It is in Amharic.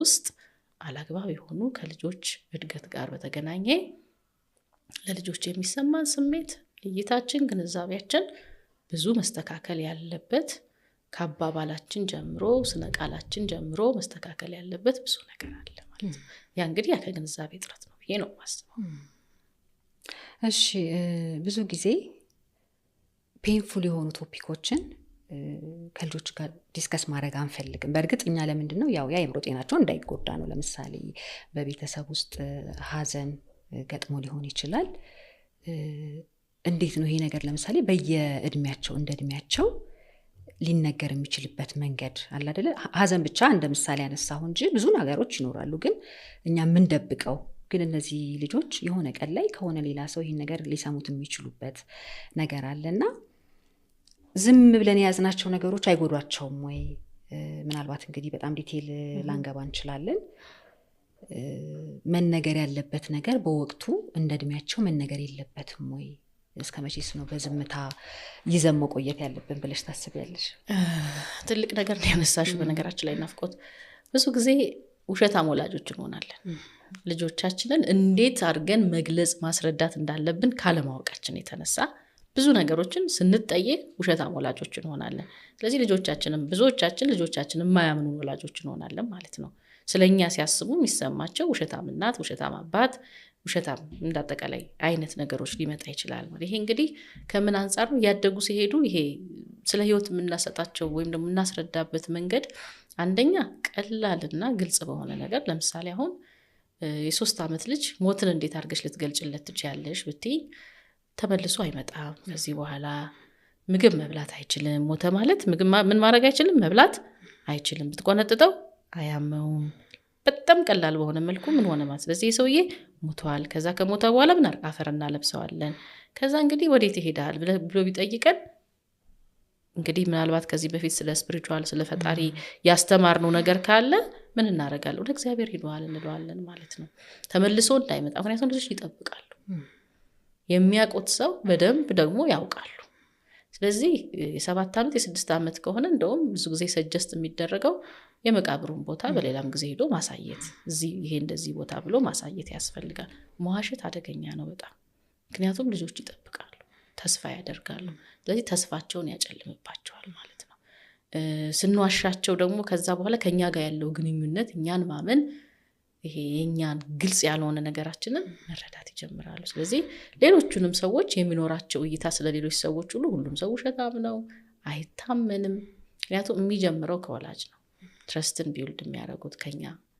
ውስጥ አላግባብ የሆኑ ከልጆች እድገት ጋር በተገናኘ ለልጆች የሚሰማን ስሜት እይታችን ግንዛቤያችን ብዙ መስተካከል ያለበት ከአባባላችን ጀምሮ ስነ ቃላችን ጀምሮ መስተካከል ያለበት ብዙ ነገር አለ ማለት ነው። ያ እንግዲህ ከግንዛቤ እጥረት ነው ብዬ ነው የማስበው። እሺ ብዙ ጊዜ ፔንፉል የሆኑ ቶፒኮችን ከልጆች ጋር ዲስከስ ማድረግ አንፈልግም። በእርግጥ እኛ ለምንድነው ያው የአእምሮ ጤናቸው እንዳይጎዳ ነው። ለምሳሌ በቤተሰብ ውስጥ ሀዘን ገጥሞ ሊሆን ይችላል። እንዴት ነው ይሄ ነገር ለምሳሌ በየእድሜያቸው እንደ እድሜያቸው ሊነገር የሚችልበት መንገድ አለ አይደለ? ሀዘን ብቻ እንደ ምሳሌ ያነሳሁ እንጂ ብዙ ነገሮች ይኖራሉ ግን እኛ ምን ደብቀው ግን እነዚህ ልጆች የሆነ ቀን ላይ ከሆነ ሌላ ሰው ይሄን ነገር ሊሰሙት የሚችሉበት ነገር አለና ዝም ብለን የያዝናቸው ነገሮች አይጎዷቸውም ወይ? ምናልባት እንግዲህ በጣም ዲቴል ላንገባ እንችላለን። መነገር ያለበት ነገር በወቅቱ እንደ እድሜያቸው መነገር የለበትም ወይ? እስከ መቼስ ነው በዝምታ ይዘን መቆየት ያለብን ብለሽ ታስቢያለሽ? ትልቅ ነገር ነው ያነሳሽው። በነገራችን ላይ ናፍቆት ብዙ ጊዜ ውሸታም ወላጆች እንሆናለን። ልጆቻችንን እንዴት አድርገን መግለጽ ማስረዳት እንዳለብን ካለማወቃችን የተነሳ ብዙ ነገሮችን ስንጠየቅ ውሸታም ወላጆች እንሆናለን። ስለዚህ ብዙዎቻችን ልጆቻችንን የማያምኑ ወላጆች እንሆናለን ማለት ነው። ስለኛ ሲያስቡ የሚሰማቸው ውሸታም እናት፣ ውሸታም አባት፣ ውሸታም እንዳጠቃላይ አይነት ነገሮች ሊመጣ ይችላል። ይሄ እንግዲህ ከምን አንፃር ነው? ያደጉ ሲሄዱ ይሄ ስለ ህይወት የምናሰጣቸው ወይም ደግሞ የምናስረዳበት መንገድ አንደኛ ቀላልና ግልጽ በሆነ ነገር ለምሳሌ አሁን የ3 ዓመት ልጅ ሞትን እንዴት አድርገሽ ልትገልጭለት ትችያለሽ ብትይ ተመልሶ አይመጣም። ከዚህ በኋላ ምግብ መብላት አይችልም። ሞተ ማለት ምግብ ምን ማድረግ አይችልም? መብላት አይችልም። ብትቆነጥጠው አያመውም። በጣም ቀላል በሆነ መልኩ ምን ሆነ ማለት። ስለዚህ ሰውዬ ሞቷል። ከዛ ከሞተ በኋላ ምን አፈር እናለብሰዋለን። ከዛ እንግዲህ ወዴት ይሄዳል ብሎ ቢጠይቀን እንግዲህ ምናልባት ከዚህ በፊት ስለ ስፒሪቹዋል ስለ ፈጣሪ ያስተማርነው ነገር ካለ ምን እናደርጋለን? ወደ እግዚአብሔር ሄዷል እንለዋለን ማለት ነው። ተመልሶ እንዳይመጣ ምክንያቱም ልጆች ይጠብቃሉ። የሚያውቁት ሰው በደንብ ደግሞ ያውቃሉ። ስለዚህ የ7 ዓመት የ6 ዓመት ከሆነ እንደውም ብዙ ጊዜ ሰጀስት የሚደረገው የመቃብሩን ቦታ በሌላም ጊዜ ሄዶ ማሳየት፣ እዚህ ይሄ እንደዚህ ቦታ ብሎ ማሳየት ያስፈልጋል። መዋሸት አደገኛ ነው በጣም። ምክንያቱም ልጆች ይጠብቃሉ፣ ተስፋ ያደርጋሉ። ስለዚህ ተስፋቸውን ያጨልምባቸዋል ማለት ነው። ስንዋሻቸው ደግሞ ከዛ በኋላ ከኛ ጋር ያለው ግንኙነት እኛን ማመን ይሄ የኛን ግልጽ ያልሆነ ነገራችንን መረዳት ይጀምራሉ። ስለዚህ ሌሎቹንም ሰዎች የሚኖራቸው እይታ ስለ ሌሎች ሰዎች ሁሉም ሰው ውሸታም ነው፣ አይታመንም። ምክንያቱም የሚጀምረው ከወላጅ ነው። ትረስትን ቢውልድ የሚያደርጉት ከኛ